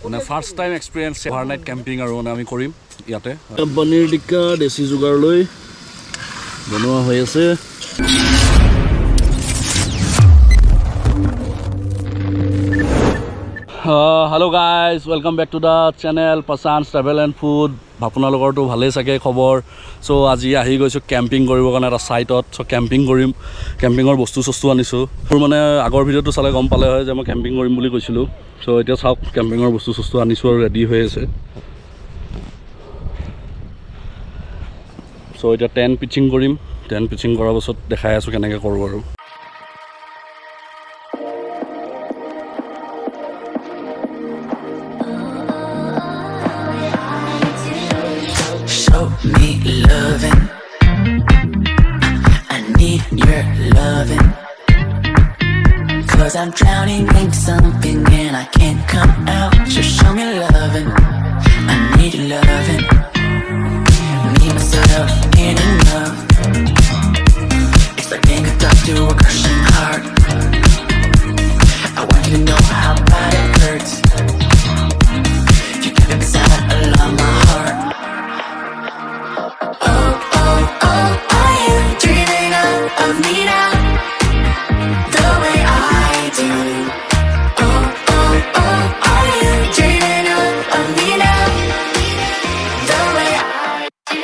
মানে first time experience overnight camping আৰু মানে আমি কৰিম ইয়াতে পনীৰ টিক্কা দেশী যোগাৰ লৈ বনোৱা হৈ আছে hello' guys welcome back to the channel Prashant travel and food আপোনালোকৰতো ভালেই চাগে খবৰ চ' আজি আহি গৈছোঁ কেম্পিং কৰিবৰ কাৰণে এটা ছাইটত চ' কেম্পিং কৰিম কেম্পিঙৰ বস্তু আনিছোঁ মোৰ মানে আগৰ ভিডিঅ'টো চালে গম পালে হয় যে মই কেম্পিং কৰিম বুলি কৈছিলোঁ চ' এতিয়া চাওক কেম্পিঙৰ বস্তু আনিছোঁ আৰু ৰেডি হৈ আছে চ' এতিয়া টেণ্ট পিচিং কৰিম টেণ্ট পিচিং কৰাৰ পাছত দেখাই আছোঁ কেনেকৈ কৰোঁ আৰু Me loving, I need your loving, 'cause I'm drowning in something and I can't come out. Just show me loving, I need your loving. Me myself ain't enough. It's like being a dog to a crushing heart. I want you to know how bad it hurts. You give me sound along my heart. Of me now, the way I do. Oh, are you dreaming of me now, the way I do?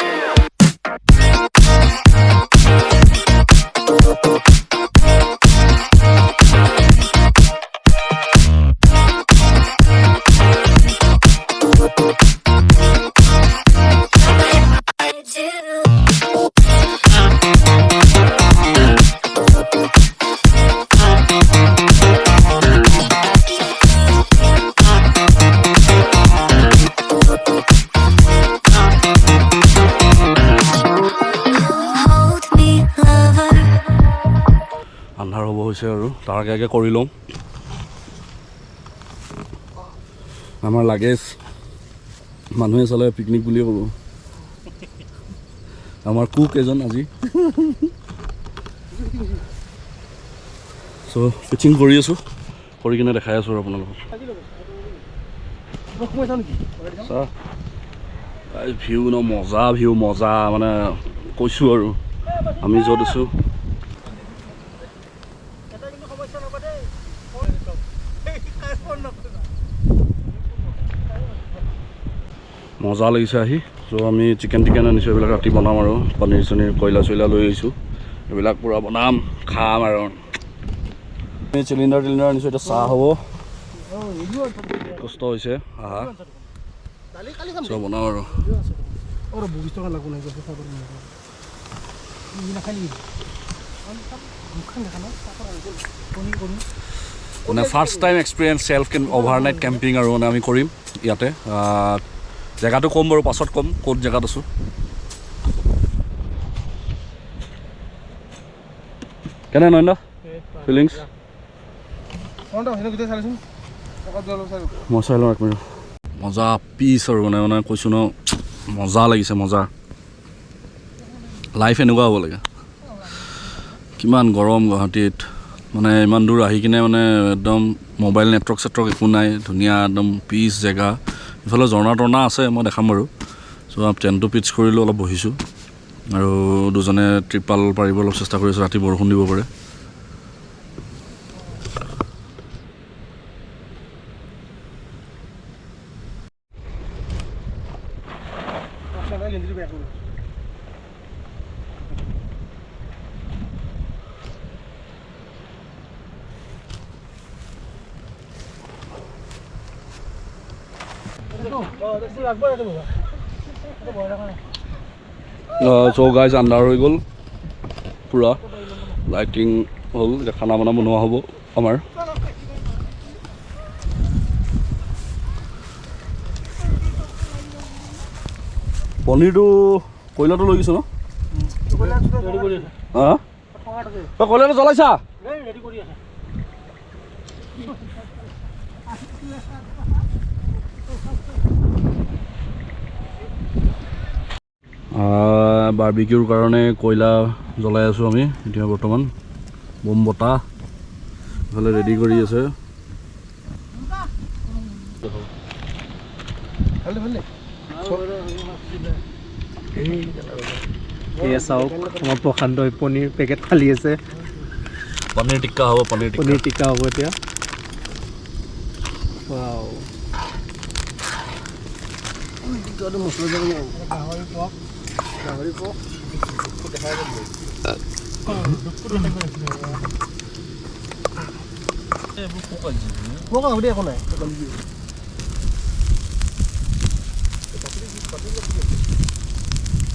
আন্ধাৰ হ'ব হৈছে আৰু তাৰ আগে কৰি লওঁ আমাৰ luggage মানুহে চালে পিকনিক বুলিয়ে ক'ব আমাৰ কুক এজন আজি চ' পিচিং কৰি আছোঁ কৰি কিনে দেখাই আছোঁ আৰু আপোনালোকক ভিউ ন মজা মানে কৈছোঁ আৰু আমি য'ত আছোঁ মজা লাগিছে আহি চ' আমি চিকেন আনিছোঁ এইবিলাক ৰাতি বনাম আৰু পনীৰ চনীৰ কয়লা চয়লা লৈ আহিছোঁ এইবিলাক পূৰা বনাম খাম আৰু আমি চিলিণ্ডাৰ আনিছোঁ এতিয়া চাহ হ'ব কষ্ট হৈছে আহা চ' বনাম আৰু মানে first time experience self overnight camping আৰু মানে আমি কৰিম ইয়াতে জেগাটো ক'ম বাৰু পাছত ক'ম ক'ত জেগাত আছোঁ কেনে নয়ন ফিলিংছ মই চাই লওঁ এক মিনিট মজা পিচ আৰু মানে কৈছোঁ ন মজা লাগিছে মজা লাইফ এনেকুৱা হ'ব লাগে কিমান গৰম গুৱাহাটীত মানে ইমান দূৰ আহি কিনে মানে একদম মোবাইল নেটৱৰ্ক একো নাই ধুনীয়া একদম পিচ জেগা ইফালে ঝৰ্ণা আছে মই দেখাম বাৰু চ' টেণ্টটো পিচ কৰিলোঁ অলপ বহিছোঁ আৰু দুজনে ট্ৰিপাল পাৰিব অলপ চেষ্টা কৰিছোঁ ৰাতি বৰষুণ দিব পাৰে চ' গাইজ আন্ধাৰ হৈ গ'ল পূৰা লাইটিং হ'ল এতিয়া খানা বনোৱা হ'ব আমাৰ পনীৰটো কয়লাটো লৈ গৈছোঁ ন কয়লাটো জ্বলাইছা বাৰ্বিকিউৰ কাৰণে কয়লা জ্বলাই আছোঁ আমি এতিয়া বৰ্তমান বম বটা ইফালে ৰেডি কৰি আছে এয়া চাওক আমাৰ প্ৰশান্ত পনীৰ পেকেট খালি আছে পনীৰ টিক্কা হ'ব পনীৰ টিক্কা হ'ব এতিয়া ৱাও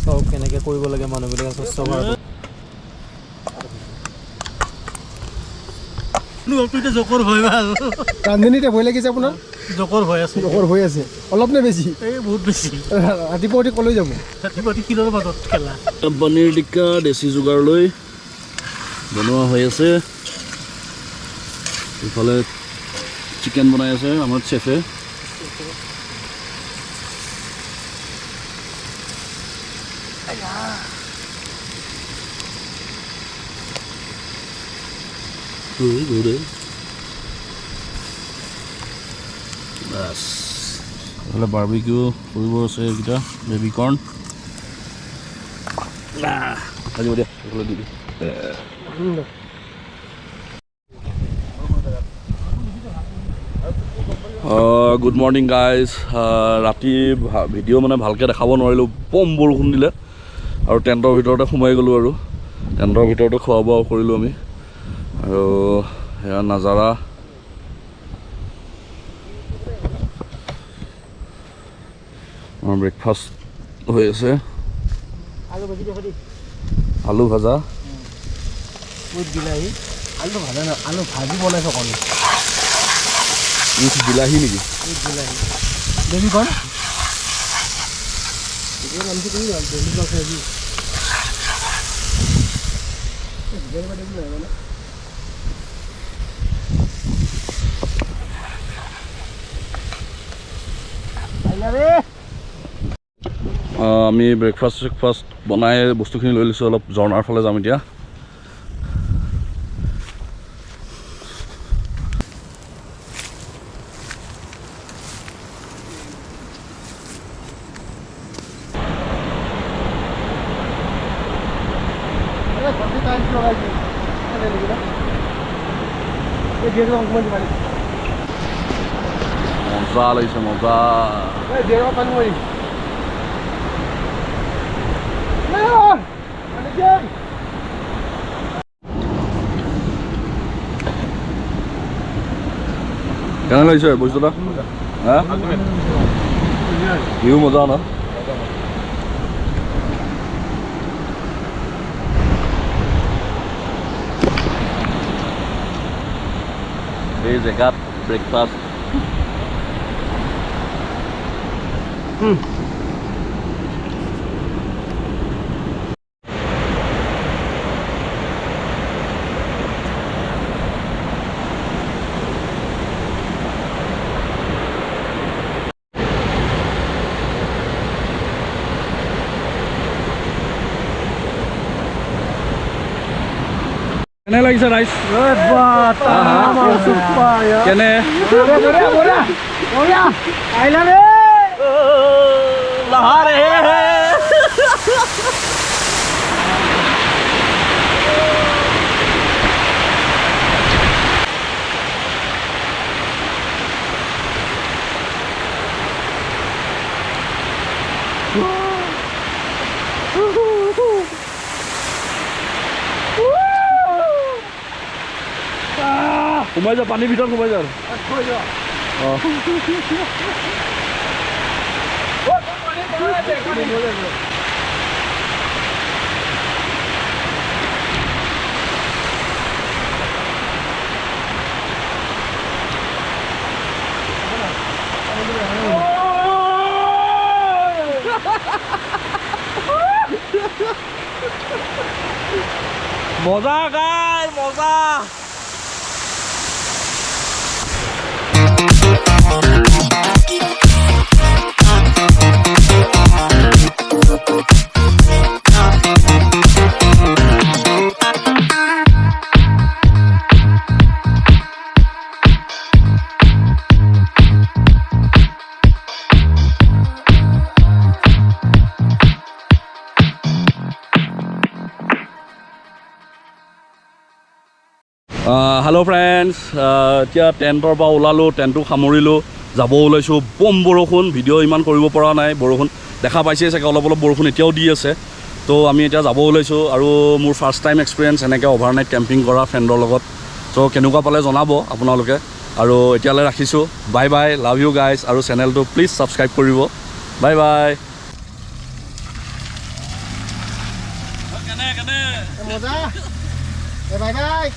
চাওক কেনেকৈ কৰিব লাগে মানুহবিলাকে স্বচ্ছ ভাৰত জকৰ ভয় ভাল ৰান্ধনীতে ভয় লাগিছে আপোনাৰ জকৰ ভয় আছে অলপ নে বেছি এই বহুত বেছি ৰাতিপুৱা উঠি কলৈ যাব ৰাতিপুৱা উঠি কিলৰ মাজত খেলা পনীৰ টিক্কা দেশী যোগাৰ লৈ বনোৱা হৈ আছে ইফালে চিকেন বনাই আছে আমাৰ চেফে বাছ এইফালে বাৰ্বিকিউ কৰিব আছে এইকেইটা বেবি কৰ্ণ ভাজিব দিয়া এইফালে দিবি গুড মৰ্ণিং গাইজ ৰাতি ভিডিঅ' মানে ভালকৈ দেখাব নোৱাৰিলোঁ বম বৰষুণ দিলে আৰু টেণ্টৰ ভিতৰতে সোমাই গ'লোঁ আৰু টেণ্টৰ ভিতৰতে খোৱা বোৱা কৰিলোঁ আমি আৰু সেয়া নাজাৰা আমাৰ ব্ৰেকফাষ্ট হৈ আছে আলু ভাজা বিলাহী আলু ভাজা ন আলু ভাজি বনাইছ কণ বিলাহী নেকি বিলাহী বেবি কৰ্ণ আমি ব্ৰেকফাষ্ট বনাই বস্তুখিনি লৈ লৈছোঁ অলপ ঝৰ্ণাৰ ফালে যাম এতিয়া মজা লাগিছে মজা কেনে লাগিছে বস্তুটা হা ভিউ মজা ন এই জেগাত ব্ৰেকফাষ্ট কেনে লাগিছে ৰাইচ কেনে সোমাই যা পানীৰ ভিতৰত সোমাই যা মজা গাই মজা হেল্ল' ফ্ৰেণ্ডছ, এতিয়া টেণ্টৰ পৰা ওলালোঁ, টেণ্টটো সামৰিলোঁ, যাব ওলাইছোঁ। বম বৰষুণ, ভিডিঅ' ইমান কৰিব পৰা নাই, বৰষুণ দেখা পাইছেই চাগে, অলপ অলপ বৰষুণ এতিয়াও দি আছে। তো আমি এতিয়া যাব ওলাইছোঁ আৰু মোৰ ফাৰ্ষ্ট টাইম এক্সপিৰিয়েঞ্চ এনেকৈ অভাৰনাইট কেম্পিং কৰা ফ্ৰেণ্ডৰ লগত। চ' কেনেকুৱা পালে জনাব আপোনালোকে। আৰু এতিয়ালৈ ৰাখিছোঁ, bye bye, love you guys, আৰু চেনেলটো প্লিজ ছাবস্ক্ৰাইব কৰিব। Bye bye. মজা বাই বাই।